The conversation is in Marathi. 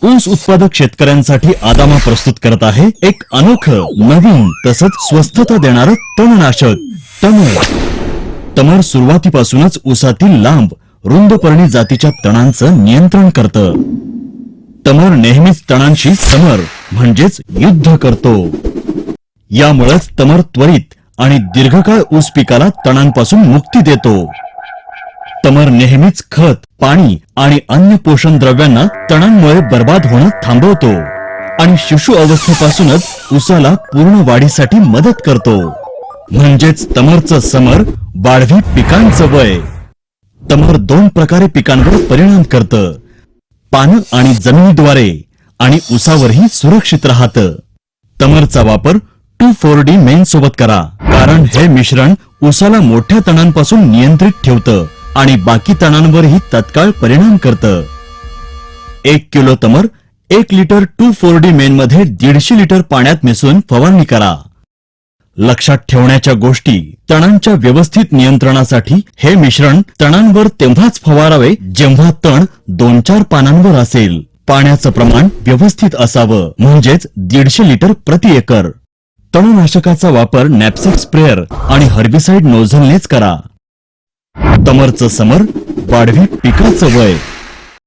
ऊस उत्पादक शेतकऱ्यांसाठी आदामा प्रस्तुत करत आहे एक अनोखं नवीन तसंच स्वस्थता देणारं तणनाशक तमर. तमर सुरुवातीपासूनच ऊसातील लांब रुंदपर्णी जातीच्या तणांचं नियंत्रण करतं. तमर नेहमीच तणांशी समर म्हणजेच युद्ध करतो. यामुळेच तमर त्वरित आणि दीर्घकाळ ऊस पिकाला तणांपासून मुक्ती देतो. तमर नेहमीच खत, पाणी आणि अन्य पोषण द्रव्यांना तणांमुळे बर्बाद होणं थांबवतो आणि शिशु अवस्थेपासूनच ऊसाला पूर्ण वाढीसाठी मदत करतो. म्हणजेच तमरचं समर वाढवी पिकांचं वय. तमर 2 प्रकारे पिकांवर परिणाम करतं, पानं आणि जमिनीद्वारे, आणि ऊसावरही सुरक्षित राहतं. तमरचा वापर 2,4-D मेन सोबत करा, कारण हे मिश्रण ऊसाला मोठ्या तणांपासून नियंत्रित ठेवतं आणि बाकी तणांवरही तत्काळ परिणाम करतं. 1 किलो तमर 1 लिटर 2,4-D मेन मध्ये 150 लिटर पाण्यात मिसळून फवारणी करा. लक्षात ठेवण्याच्या गोष्टी: तणांच्या व्यवस्थित नियंत्रणासाठी हे मिश्रण तणांवर तेव्हाच फवारावे जेव्हा तण 2-4 पानांवर असेल. पाण्याचं प्रमाण व्यवस्थित असावं, म्हणजेच 150 लिटर प्रति एकर. तणनाशकाचा वापर नॅपसेक स्प्रेअर आणि हर्बिसाइड नोझलनेच करा. तमरचं समर वाढवी पिकाचं वय.